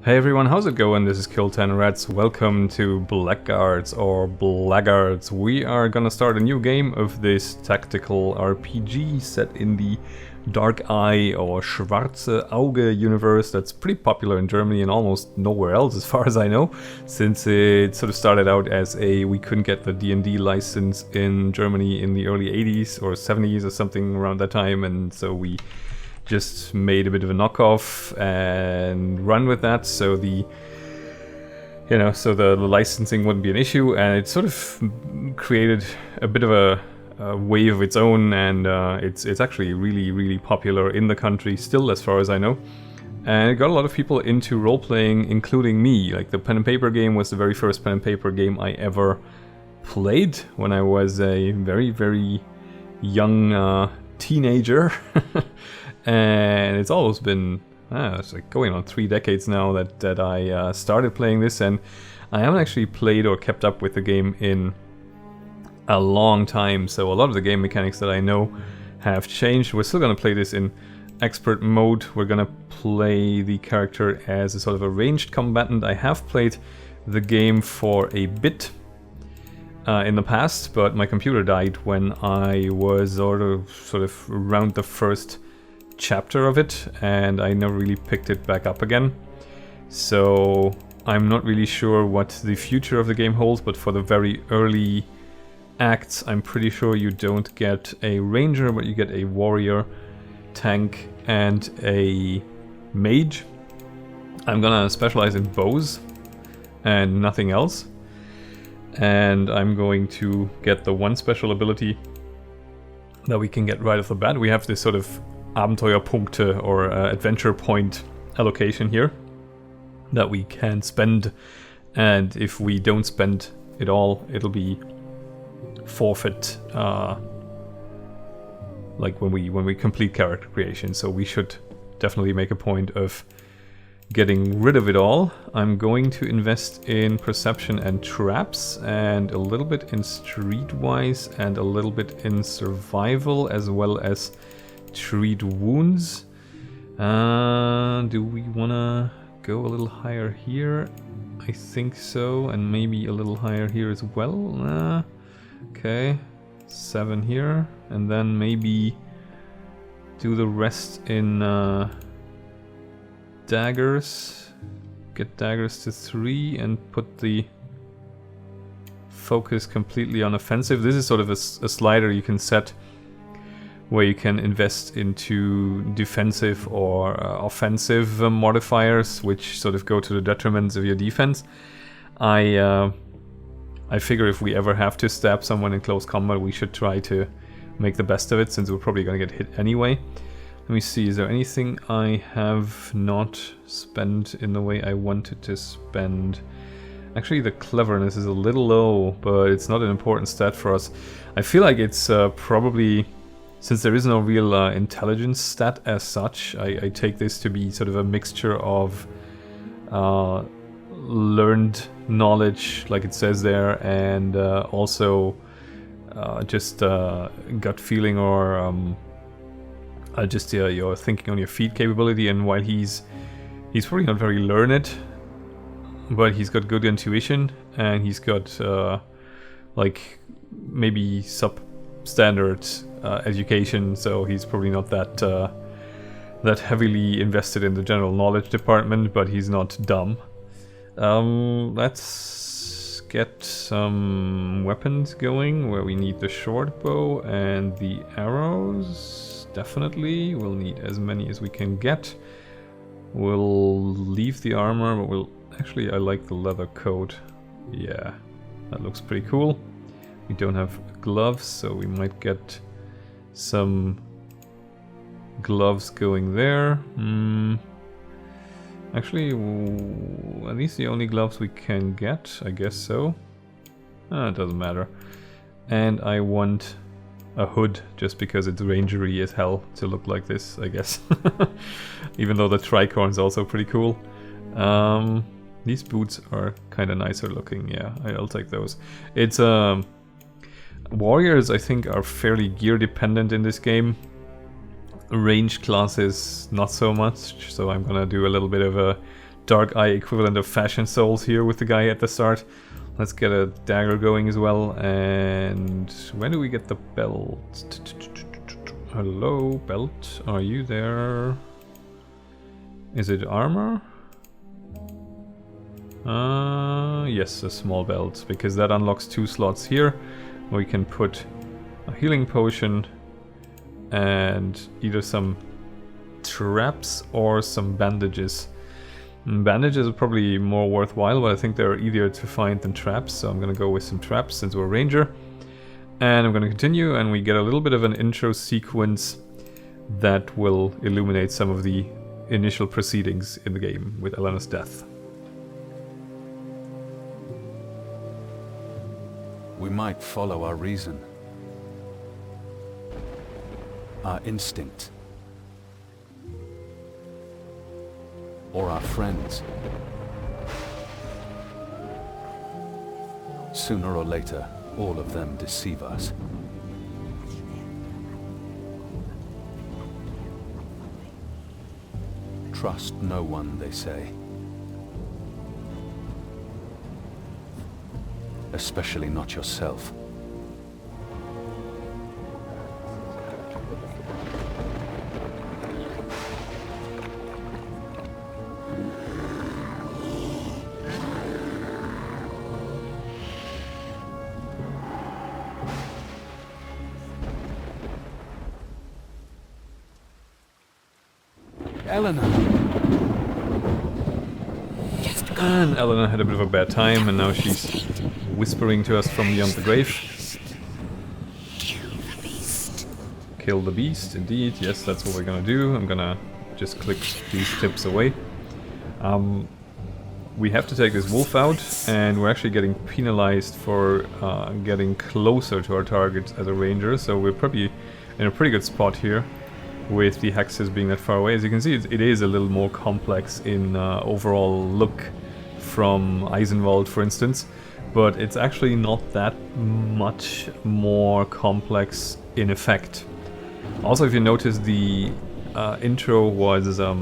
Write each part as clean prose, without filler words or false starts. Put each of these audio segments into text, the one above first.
Hey everyone, how's it going? This is Kill10Rats. Welcome to Blackguards or Blackguards. We are gonna start a new game of this tactical RPG set in the Dark Eye or Schwarze Auge universe that's pretty popular in Germany and almost nowhere else as far as I know, since it sort of started out as we couldn't get the D&D license in Germany in the early 80s or 70s or something around that time, and so we just made a bit of a knockoff and run with that, so the licensing wouldn't be an issue, and it sort of created a bit of a wave of its own, and it's actually really popular in the country still, as far as I know, and it got a lot of people into role-playing, including me. Like, the pen and paper game was the very first pen and paper game I ever played when I was a very young teenager. And it's almost been, it's like going on 3 decades now that I started playing this, and I haven't actually played or kept up with the game in a long time, so a lot of the game mechanics that I know have changed. We're still going to play this in expert mode. We're going to play the character as a sort of a ranged combatant. I have played the game for a bit in the past, but my computer died when I was sort of around the first chapter of it, and I never really picked it back up again. So I'm not really sure what the future of the game holds, but for the very early acts, I'm pretty sure you don't get a ranger, but you get a warrior, tank, and a mage. I'm gonna specialize in bows and nothing else, and I'm going to get the one special ability that we can get right off the bat. We have this sort of Abenteuerpunkte or adventure point allocation here that we can spend, and if we don't spend it all, it'll be forfeit like when we complete character creation. So we should definitely make a point of getting rid of it all. I'm going to invest in perception and traps, and a little bit in streetwise, and a little bit in survival, as well as treat wounds. Do we wanna go a little higher here? I think so, and maybe a little higher here as well. Okay, 7 here, and then maybe do the rest in daggers. Get daggers to 3 and put the focus completely on offensive. This is sort of a slider you can set where you can invest into defensive or offensive modifiers, which sort of go to the detriments of your defense. I figure if we ever have to stab someone in close combat, we should try to make the best of it, since we're probably going to get hit anyway. Let me see, is there anything I have not spent in the way I wanted to spend? Actually, the cleverness is a little low, but it's not an important stat for us. I feel like it's probably, since there is no real intelligence stat as such, I take this to be sort of a mixture of learned knowledge, like it says there, and also just gut feeling, or just your thinking on your feet capability. And while he's probably not very learned, but he's got good intuition, and he's got like maybe substandard education, so he's probably not that heavily invested in the general knowledge department, but he's not dumb. Let's get some weapons going, where we need the short bow and the arrows. Definitely, we'll need as many as we can get. We'll leave the armor, but we'll actually, I like the leather coat. Yeah, that looks pretty cool. We don't have gloves, so we might get some gloves going there. Actually, are these the only gloves we can get? I guess so. It doesn't matter. And I want a hood, just because it's rangery as hell to look like this, I guess. Even though the tricorn is also pretty cool. These boots are kind of nicer looking. Yeah, I'll take those. It's warriors, I think, are fairly gear dependent in this game. Ranged classes, not so much, so I'm gonna do a little bit of a Dark Eye equivalent of Fashion Souls here with the guy at the start. Let's get a dagger going as well. And when do we get the belt? Hello, belt. Are you there? Is it armor? Yes, a small belt, because that unlocks 2 slots here. We can put a healing potion and either some traps or some bandages. Bandages are probably more worthwhile, but I think they're easier to find than traps, so I'm gonna go with some traps since we're a ranger. And I'm gonna continue, and we get a little bit of an intro sequence that will illuminate some of the initial proceedings in the game with Elena's death. We might follow our reason, our instinct, or our friends. Sooner or later, all of them deceive us. Trust no one, they say. Especially not yourself. Eleanor! And Eleanor had a bit of a bad time, and now she's whispering to us from beyond the grave. Kill the beast, indeed. Yes, that's what we're gonna do. I'm gonna just click these tips away. We have to take this wolf out, and we're actually getting penalized for getting closer to our target as a ranger, so we're probably in a pretty good spot here with the hexes being that far away. As you can see, it is a little more complex in overall look from Eisenwald, for instance, but it's actually not that much more complex in effect. Also, if you notice, the intro was a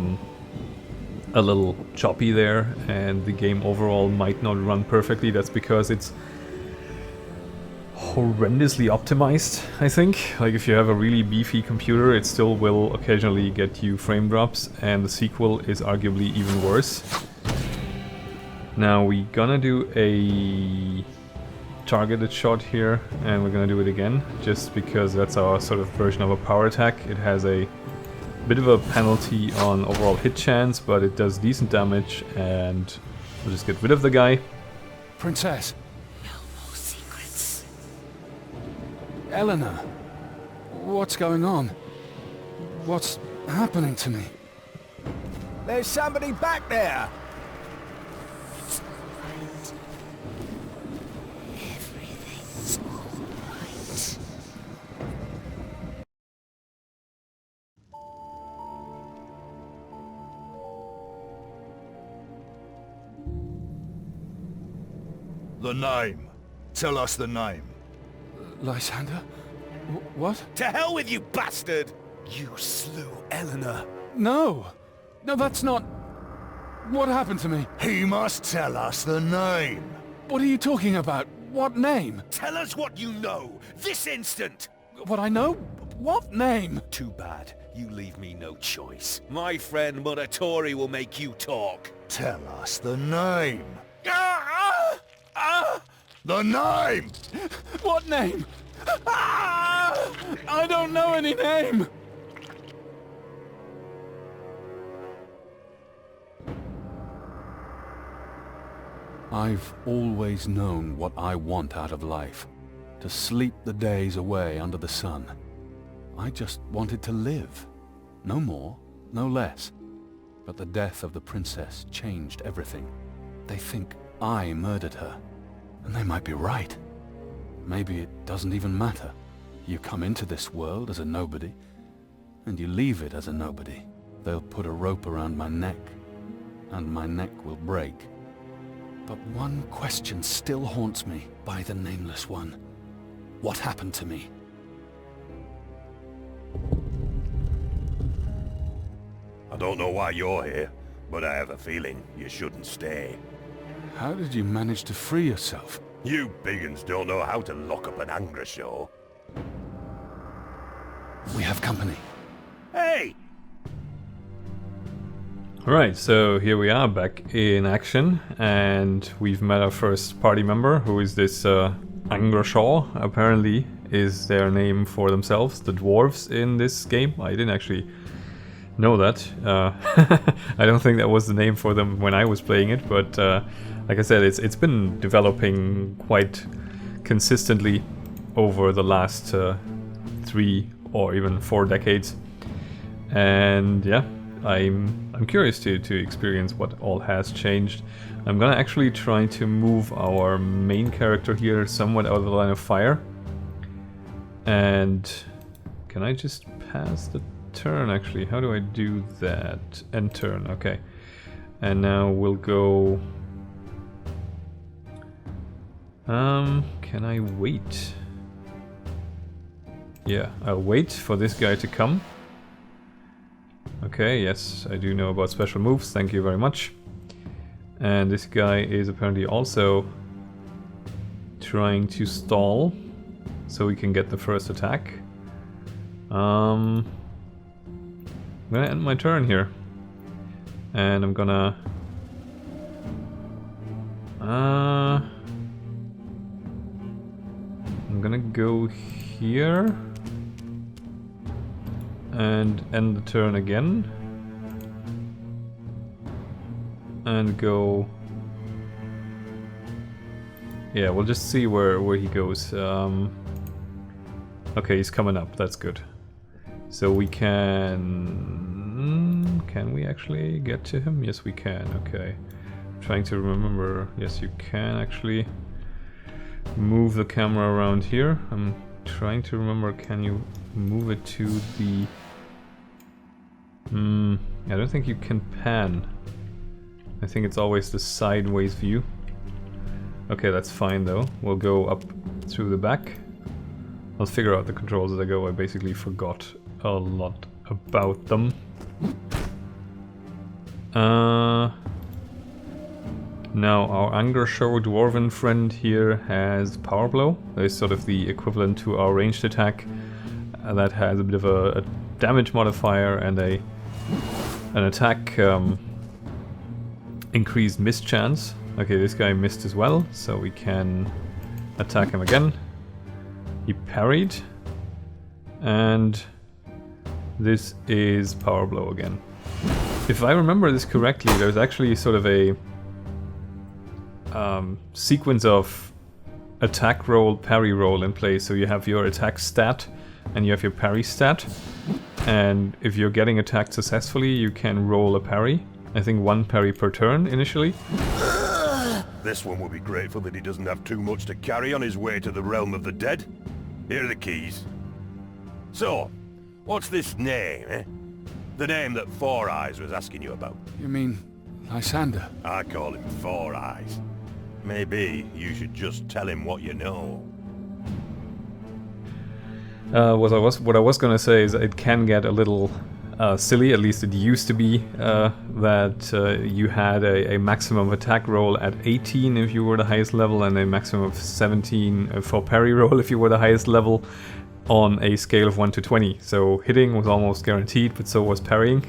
little choppy there, and the game overall might not run perfectly. That's because it's horrendously optimized, I think. Like, if you have a really beefy computer, it still will occasionally get you frame drops, and the sequel is arguably even worse. Now we're gonna do a targeted shot here, and we're gonna do it again, just because that's our sort of version of a power attack. It has a bit of a penalty on overall hit chance, but it does decent damage, and we'll just get rid of the guy. Princess! Eleanor, what's going on? What's happening to me? There's somebody back there! Everything's alright. The name. Tell us the name. Lysander? What? To hell with you, bastard! You slew Eleanor. No! No, that's not... What happened to me? He must tell us the name. What are you talking about? What name? Tell us what you know, this instant! What I know? What name? Too bad. You leave me no choice. My friend Muratori will make you talk. Tell us the name. The name! What name? I don't know any name! I've always known what I want out of life. To sleep the days away under the sun. I just wanted to live. No more, no less. But the death of the princess changed everything. They think I murdered her. And they might be right. Maybe it doesn't even matter. You come into this world as a nobody, and you leave it as a nobody. They'll put a rope around my neck, and my neck will break. But one question still haunts me by the Nameless One. What happened to me? I don't know why you're here, but I have a feeling you shouldn't stay. How did you manage to free yourself? You biggins don't know how to lock up an Angra show. We have company. Hey! Alright, so here we are back in action, and we've met our first party member, who is this Angrashaw, apparently is their name for themselves, the dwarves in this game. I didn't actually know that. I don't think that was the name for them when I was playing it, but like I said, it's been developing quite consistently over the last 3 or even 4 decades. And yeah, I'm curious to experience what all has changed. I'm gonna actually try to move our main character here somewhat out of the line of fire. And can I just pass the turn actually? How do I do that? End turn, okay. And now we'll go... can I wait? Yeah, I'll wait for this guy to come. Okay, yes, I do know about special moves, thank you very much. And this guy is apparently also trying to stall so we can get the first attack. I'm gonna end my turn here. And I'm gonna... I'm gonna go here and end the turn again and go... Yeah, we'll just see where he goes. Okay, he's coming up, that's good. So we can we actually get to him? Yes, we can, okay. I'm trying to remember, yes, you can actually move the camera around here. I'm trying to remember, can you move it to the... I don't think you can pan. I think it's always the sideways view. Okay, that's fine though. We'll go up through the back. I'll figure out the controls as I go. I basically forgot a lot about them. Now our Angershow dwarven friend here has Power Blow. That is sort of the equivalent to our ranged attack. That has a bit of a damage modifier and an attack increased miss chance. Okay, this guy missed as well, so we can attack him again. He parried, and this is Power Blow again. If I remember this correctly, there's actually sort of a sequence of attack roll, parry roll in place. So you have your attack stat and you have your parry stat. And if you're getting attacked successfully, you can roll a parry. I think 1 parry per turn initially. This one will be grateful that he doesn't have too much to carry on his way to the realm of the dead. Here are the keys. So, what's this name, eh? The name that Four Eyes was asking you about. You mean Lysander? I call him Four Eyes. Maybe you should just tell him what you know. What I was gonna say is it can get a little silly, at least it used to be, that you had a maximum attack roll at 18 if you were the highest level and a maximum of 17 for parry roll if you were the highest level on a scale of 1 to 20. So hitting was almost guaranteed, but so was parrying.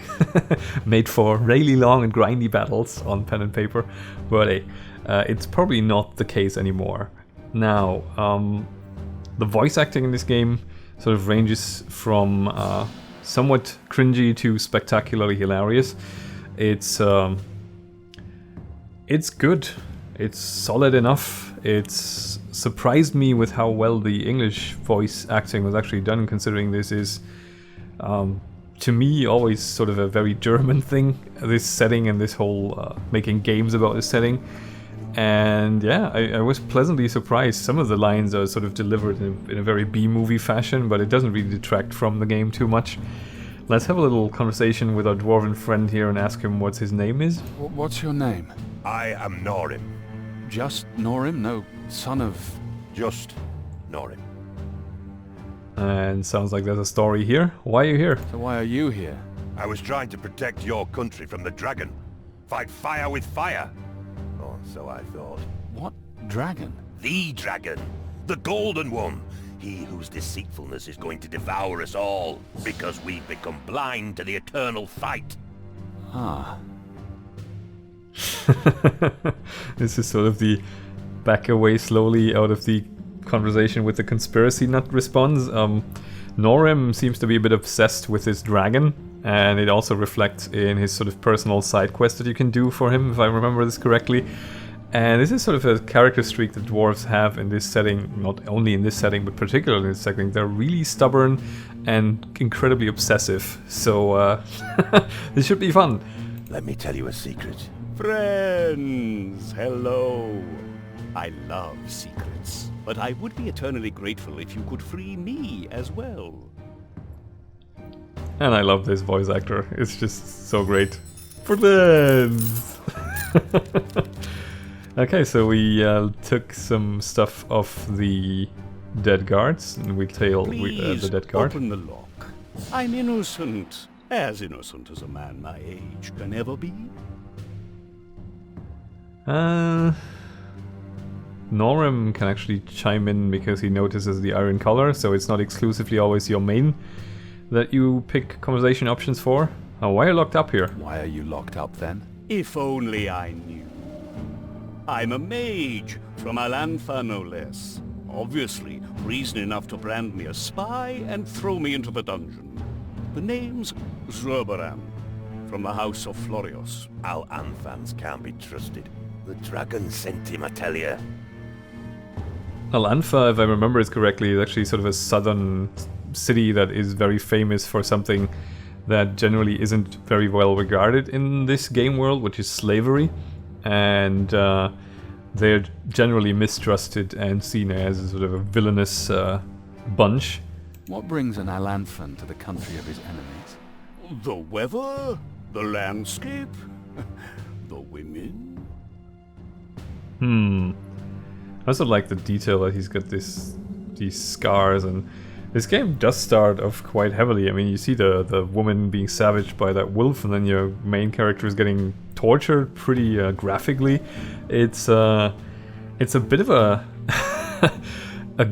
Made for really long and grindy battles on pen and paper, but hey, it's probably not the case anymore. Now, the voice acting in this game sort of ranges from somewhat cringy to spectacularly hilarious. It's good. It's solid enough. It's surprised me with how well the English voice acting was actually done, considering this is, to me, always sort of a very German thing, this setting and this whole making games about this setting. And yeah, I was pleasantly surprised. Some of the lines are sort of delivered in a very B-movie fashion, but it doesn't really detract from the game too much. Let's have a little conversation with our dwarven friend here and ask him what his name is. What's your name? I am Norim. Just Norim? No son of... Just Norim. And sounds like there's a story here. Why are you here? So why are you here? I was trying to protect your country from the dragon. Fight fire with fire. Or so I thought. What dragon? The dragon. The golden one. He whose deceitfulness is going to devour us all, because we've become blind to the eternal fight. Ah. This is sort of the back away slowly out of the conversation with the conspiracy nut response. Norem seems to be a bit obsessed with this dragon, and it also reflects in his sort of personal side quest that you can do for him, if I remember this correctly. And this is sort of a character streak that dwarves have in this setting, not only in this setting, but particularly in this setting. They're really stubborn and incredibly obsessive, so this should be fun. Let me tell you a secret. Friends, hello. I love secrets, but I would be eternally grateful if you could free me as well. And I love this voice actor. It's just so great. Friends! Okay, so we took some stuff off the dead guards, and we tail the dead guard. Open the lock. I'm innocent. As innocent as a man my age can ever be. Norem can actually chime in because he notices the iron color, so it's not exclusively always your main that you pick conversation options for. Why are you locked up here? Why are you locked up then? If only I knew. I'm a mage, from Alantha no less. Obviously, reason enough to brand me a spy and throw me into the dungeon. The name's Zerberan, from the House of Florios. Al-Anthans can't be trusted. The dragon sent him, I tell you. Alantha, if I remember it correctly, is actually sort of a southern city that is very famous for something that generally isn't very well regarded in this game world, which is slavery. And they're generally mistrusted and seen as a sort of a villainous bunch. What brings an Alanthan to the country of his enemies? The weather, the landscape, the women. I also like the detail that he's got these scars, and this game does start off quite heavily. I mean, you see the woman being savaged by that wolf, and then your main character is getting tortured pretty graphically. It's a bit of a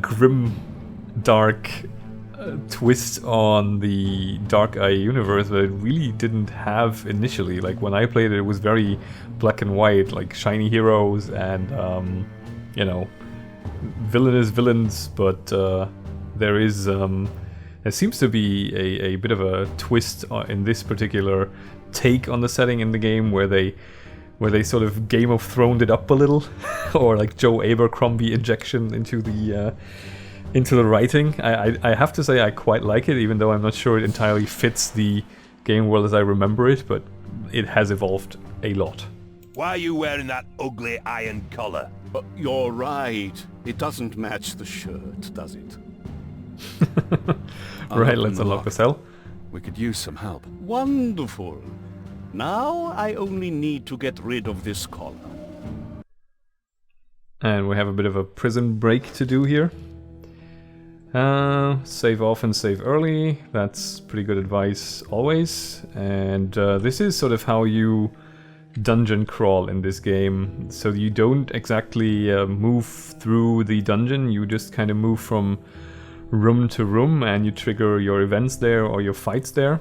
grim, dark twist on the Dark Eye universe that it really didn't have initially. Like when I played it, it was very black and white, like shiny heroes and you know, villainous villains, but there seems to be a bit of a twist in this particular take on the setting in the game where they sort of Game of Thrones it up a little, or like Joe Abercrombie injection into the writing. I have to say I quite like it, even though I'm not sure it entirely fits the game world as I remember it, but it has evolved a lot. Why are you wearing that ugly iron collar? You're right. It doesn't match the shirt, does it? Right, let's unlock the cell. We could use some help. Wonderful. Now I only need to get rid of this collar. And we have a bit of a prison break to do here. Save often, save early. That's pretty good advice always. And this is sort of how you dungeon crawl in this game. So you don't exactly move through the dungeon, you just kind of move from room to room and you trigger your events there or your fights there.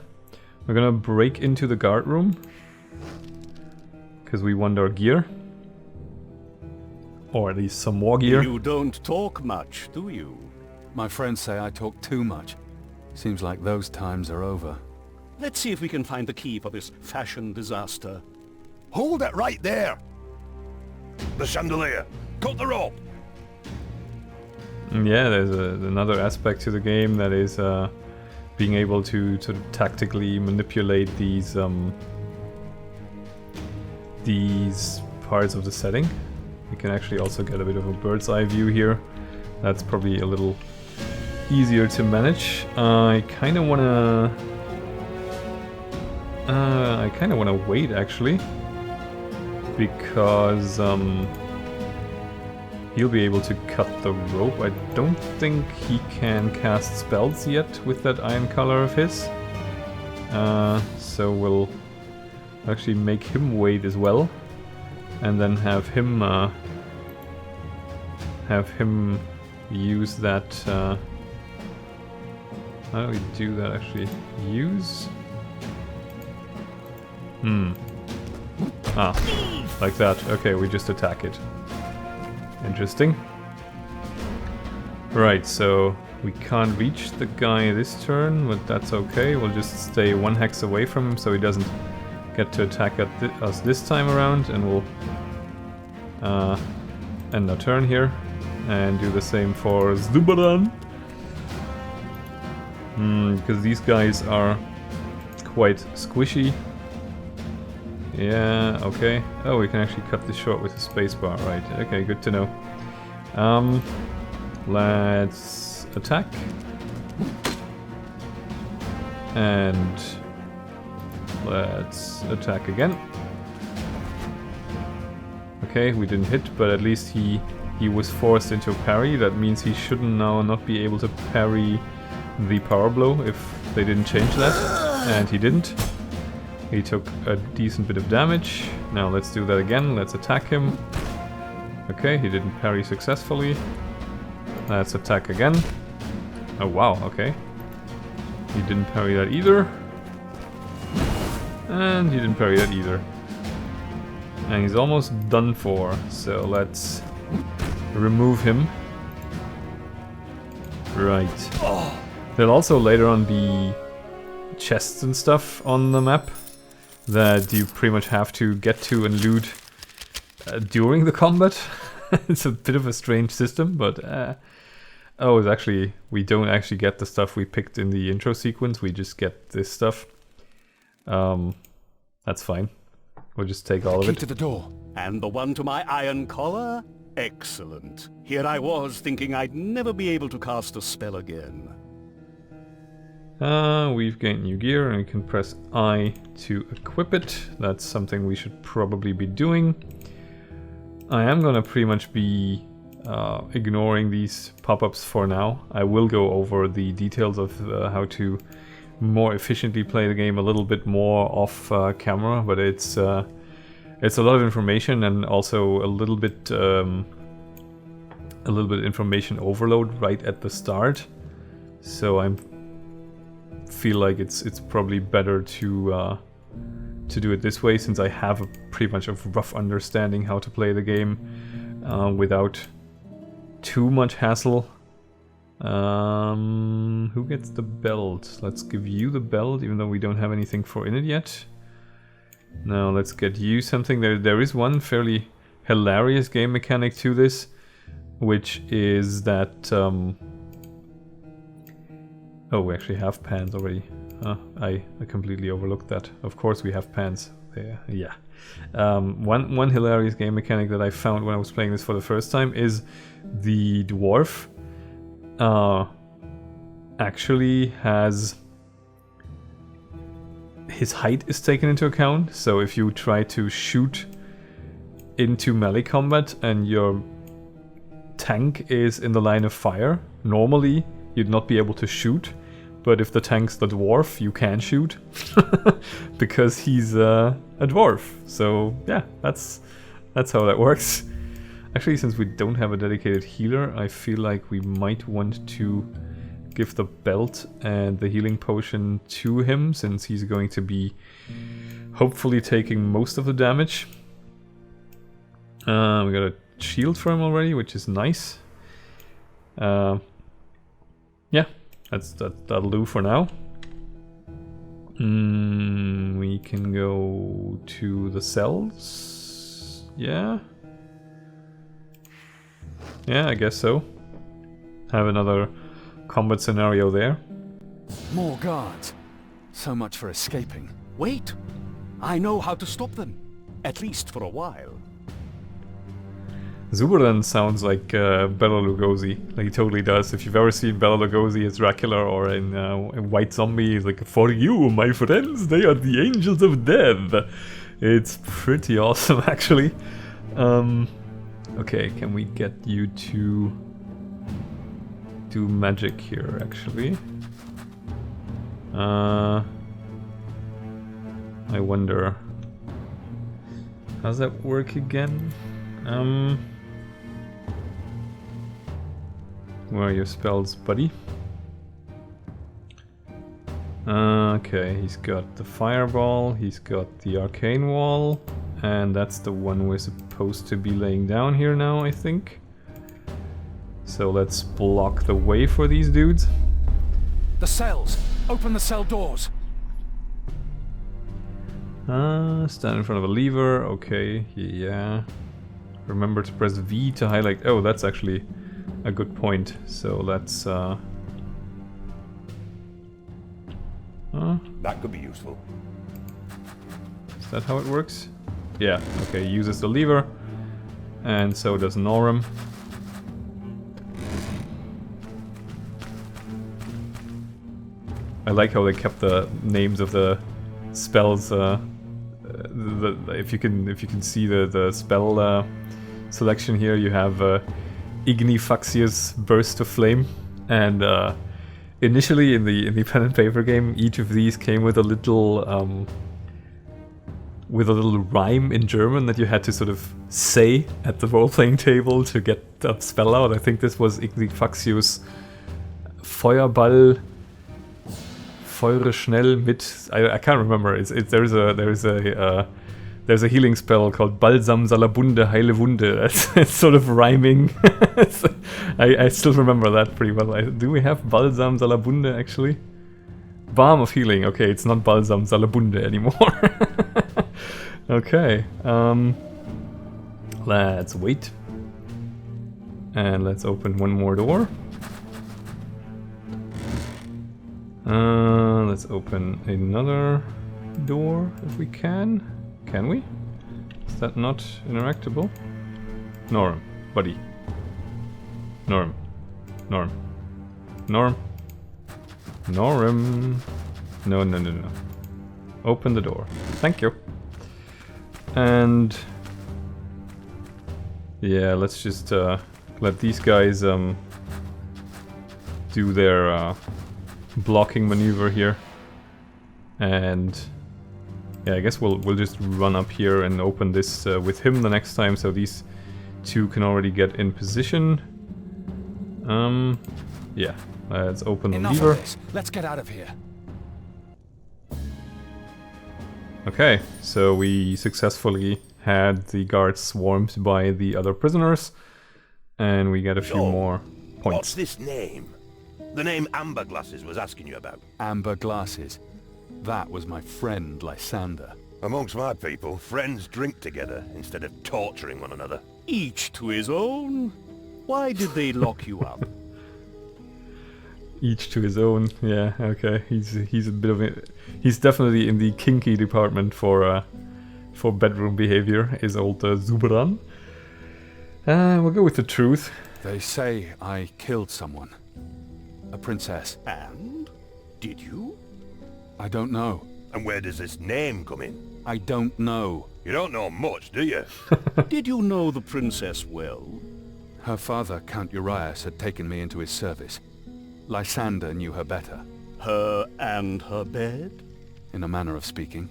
We're gonna break into the guard room because we want our gear, or at least some more gear. You don't talk much, do you? My friends say I talk too much. Seems like those times are over. Let's see if we can find the key for this fashion disaster. Hold it right there! The chandelier! Cut the rope! Yeah, there's another aspect to the game that is being able to sort of tactically manipulate these parts of the setting. You can actually also get a bit of a bird's eye view here. That's probably a little easier to manage. I kind of wanna wait actually, because he'll be able to cut the rope. I don't think he can cast spells yet with that iron color of his. So we'll Actually make him wait as well. And then have him use that. How do we do that actually? Use? Ah, like that. Okay, we just attack it. Interesting. Right, so we can't reach the guy this turn, but that's okay. We'll just stay 1 hex away from him so he doesn't get to attack us this time around, and we'll end our turn here and do the same for Zubaran. Because these guys are quite squishy. Yeah, okay. Oh, we can actually cut this short with the spacebar, right. Okay, good to know. Let's attack. And let's attack again. Okay, we didn't hit, but at least he was forced into a parry. That means he should now not be able to parry the power blow if they didn't change that. And he didn't. He took a decent bit of damage. Now let's do that again. Let's attack him. Okay, he didn't parry successfully. Let's attack again. Oh wow, okay. He didn't parry that either. And he didn't parry that either. And he's almost done for, so let's remove him. Right. There'll also later on be chests and stuff on the map that you pretty much have to get to and loot during the combat. It's a bit of a strange system, but oh, it's actually, we don't actually get the stuff we picked in the intro sequence, we just get this stuff. That's fine. We'll just take all of it. To the door. And the one to my iron collar? Excellent. Here I was thinking I'd never be able to cast a spell again. We've gained new gear and we can press I to equip it. That's something we should probably be doing. I am gonna pretty much be ignoring these pop-ups for now. I will go over the details of how to more efficiently play the game a little bit more off camera, but it's a lot of information and also a little bit information overload right at the start. So I feel like it's probably better to do it this way, since I have a pretty much of rough understanding how to play the game without too much hassle. Who gets the belt? Let's give you the belt, even though we don't have anything for in it yet. Now let's get you something. There is one fairly hilarious game mechanic to this, which is that oh, we actually have pans already. I completely overlooked that. Of course we have pans. Yeah. One hilarious game mechanic that I found when I was playing this for the first time is the dwarf actually has his height is taken into account. So if you try to shoot into melee combat and your tank is in the line of fire, normally you'd not be able to shoot. But if the tank's the dwarf, you can shoot because he's a dwarf. So yeah, that's how that works. Actually, since we don't have a dedicated healer, I feel like we might want to give the belt and the healing potion to him, since he's going to be hopefully taking most of the damage. We got a shield for him already, which is nice. Yeah. That'll do for now. We can go to the cells. Yeah. Yeah, I guess so. Have another combat scenario there. More guards. So much for escaping. Wait! I know how to stop them. At least for a while. Zubaran sounds like Bela Lugosi. Like, he totally does. If you've ever seen Bela Lugosi as Dracula or in White Zombie, he's like, "For you, my friends, they are the angels of death." It's pretty awesome, actually. Okay, can we get you to do magic here, actually? I wonder. How's that work again? Where are your spells, buddy? Okay, he's got the fireball, he's got the arcane wall, and that's the one we're supposed to be laying down here now, I think. So let's block the way for these dudes. The cells! Open the cell doors! Stand in front of a lever, okay, yeah. Remember to press V to highlight. Oh, that's actually a good point. So let's That could be useful. Is that how it works? Yeah, okay, uses the lever. And so does Norum. I like how they kept the names of the spells. If you can see the spell selection here, you have Ignifaxious Burst of Flame, and initially in the pen and paper game, each of these came with a little rhyme in German that you had to sort of say at the role-playing table to get that spell out. I think this was Ignifaxious Feuerball. Feure schnell mit. I can't remember. There's a healing spell called Balsam Salabunde Heile Wunde. It's sort of rhyming. I still remember that pretty well. Do we have Balsam Salabunde actually? Balm of healing. Okay, it's not Balsam Salabunde anymore. Okay. Let's wait. And let's open one more door. Let's open another door if we can. Can we? Is that not interactable? Norm, buddy. Norm. Norm. Norm. Norm. No, no, no, no. Open the door. Thank you. And yeah, let's just let these guys do their blocking maneuver here, and yeah, I guess we'll just run up here and open this with him the next time, so these two can already get in position. Yeah, let's open the Enough lever. of this. Let's get out of here. Okay, so we successfully had the guards swarmed by the other prisoners, and we get a few more points. What's this name? The name Amber Glasses was asking you about. Amber glasses. That was my friend Lysander. Amongst my people, friends drink together instead of torturing one another. Each to his own. Why did they lock you up? Each to his own. Yeah, okay. He's a bit of a, he's definitely in the kinky department for bedroom behavior. Is old Zubran. We'll go with the truth. They say I killed someone. A princess. And? Did you? I don't know. And where does this name come in? I don't know. You don't know much, do you? Did you know the princess well? Her father, Count Urias, had taken me into his service. Lysander knew her better, Her and her bed? in a manner of speaking.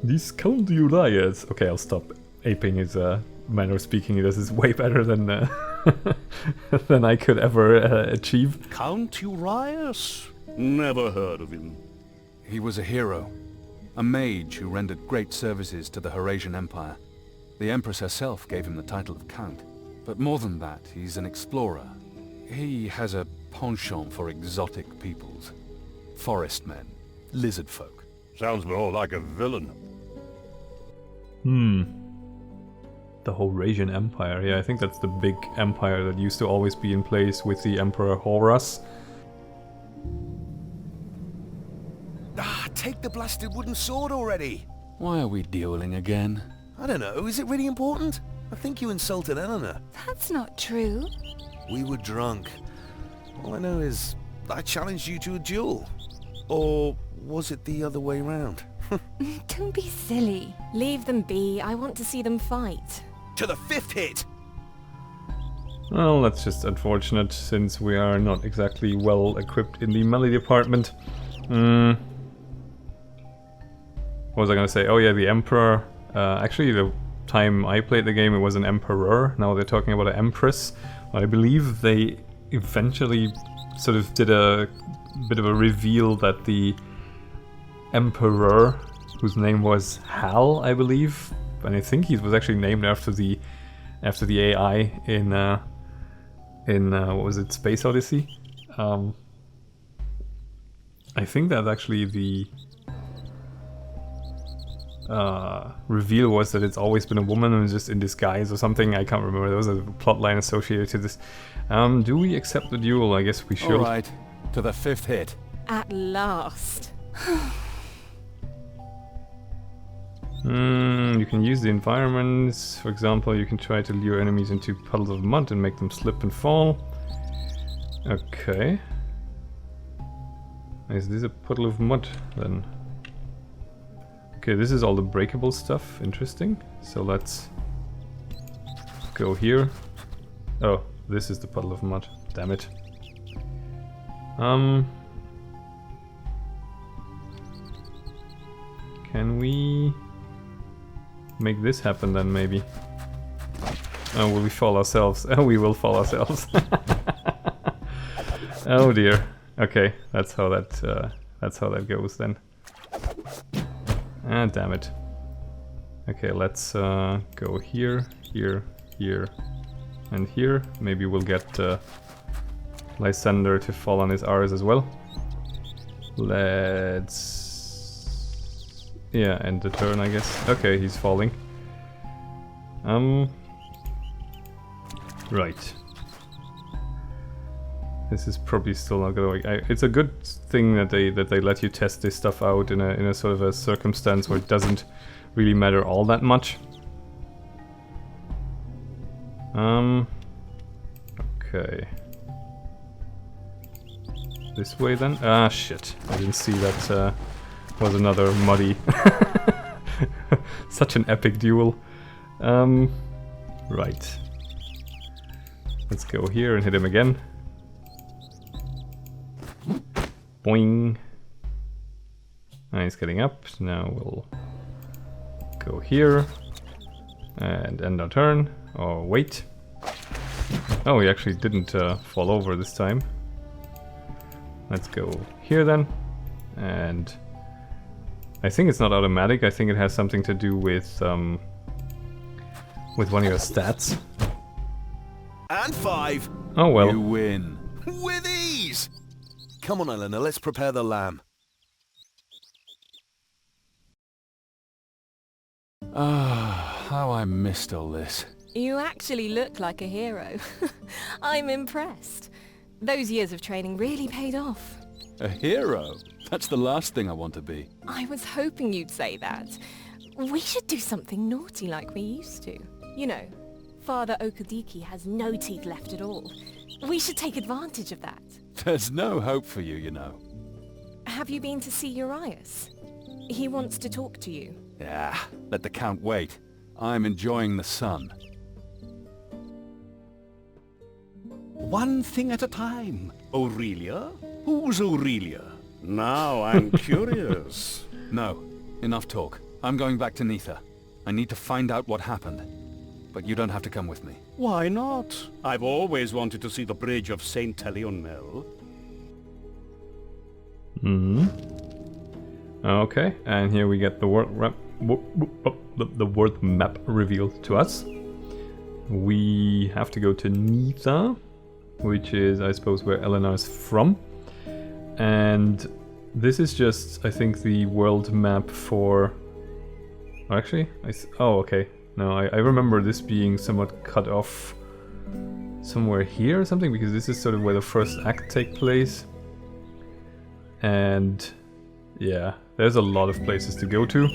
This Count Urias. Okay, I'll stop aping his manner of speaking. This is way better than than I could ever achieve. Count Urias? Never heard of him. He was a hero, a mage who rendered great services to the Horasian Empire. The Empress herself gave him the title of Count. But more than that, he's an explorer. He has a penchant for exotic peoples. Forest men, lizard folk. Sounds more like a villain. The Horasian Empire. Yeah, I think that's the big empire that used to always be in place with the Emperor Horus. Ah, take the blasted wooden sword already! Why are we dueling again? I don't know, is it really important? I think you insulted Eleanor. That's not true. We were drunk. All I know is I challenged you to a duel. Or was it the other way round? Don't be silly. Leave them be. I want to see them fight. To the 5th hit! Well, that's just unfortunate, since we are not exactly well equipped in the melee department. What was I gonna say? Oh yeah, the Emperor. Actually, the time I played the game, it was an Emperor. Now they're talking about an Empress. I believe they eventually sort of did a bit of a reveal that the Emperor, whose name was Hal, I believe, and I think he was actually named after the AI in what was it, Space Odyssey. I think that actually the reveal was that it's always been a woman and just in disguise or something. I can't remember. There was a plotline associated to this. Do we accept the duel? I guess we should. Alright, to the 5th hit. At last. You can use the environments. For example, you can try to lure enemies into puddles of mud and make them slip and fall. Okay. Is this a puddle of mud then? Okay, this is all the breakable stuff. Interesting. So let's go here. Oh, this is the puddle of mud. Damn it. Can we make this happen then, maybe? Oh, will we fall ourselves? Oh, we will fall ourselves. Oh dear. Okay, that's how that goes then. Ah, damn it. Okay, let's go here, here, here, and here. Maybe we'll get Lysander to fall on his R's as well. Let's... yeah, end the turn, I guess. Okay, he's falling. Right. This is probably still not gonna work. It's a good thing that they let you test this stuff out in a sort of a circumstance where it doesn't really matter all that much. Okay. This way then? Ah, shit. I didn't see that was another muddy. Such an epic duel. Right. Let's go here and hit him again. Boing. Ah, he's getting up. Now we'll go here and end our turn. Or wait. Oh, he actually didn't fall over this time. Let's go here then. And I think it's not automatic. I think it has something to do with one of your stats. And 5. Oh well. You win. With ease! Come on, Eleanor, let's prepare the lamb. Ah, how I missed all this. You actually look like a hero. I'm impressed. Those years of training really paid off. A hero? That's the last thing I want to be. I was hoping you'd say that. We should do something naughty like we used to. You know, Father Okadiki has no teeth left at all. We should take advantage of that. There's no hope for you, you know. Have you been to see Urias? He wants to talk to you. Yeah, let the Count wait. I'm enjoying the sun. One thing at a time. Aurelia? Who's Aurelia? Now I'm curious. No, enough talk. I'm going back to Neither. I need to find out what happened. But you don't have to come with me. Why not? I've always wanted to see the bridge of St. Talionmel. Okay, and here we get the world map revealed to us. We have to go to Neither, which is, I suppose, where Eleanor's from. And this is just, I think, the world map for... Oh, actually, oh, okay. No, I remember this being somewhat cut off somewhere here or something, because this is sort of where the first act takes place. And yeah, there's a lot of places to go to.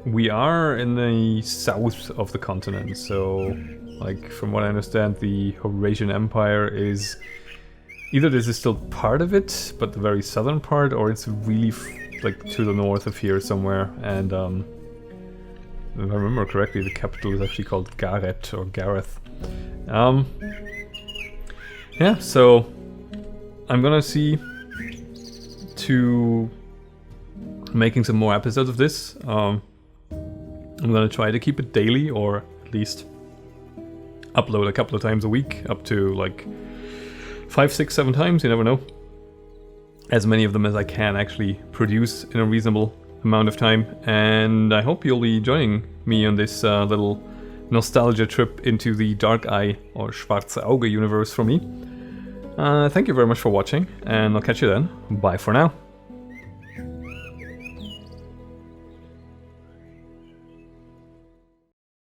We are in the south of the continent, so like from what I understand, the Horatian Empire is either this is still part of it, but the very southern part, or it's really like to the north of here somewhere. And if I remember correctly, the capital is actually called Gareth or Gareth. Yeah, so I'm gonna see to making some more episodes of this. I'm gonna try to keep it daily, or at least upload a couple of times a week, up to like 5, 6, 7 times, you never know. As many of them as I can actually produce in a reasonable amount of time. And I hope you'll be joining me on this little nostalgia trip into the Dark Eye or Schwarze Auge universe for me. Thank you very much for watching, and I'll catch you then. Bye for now.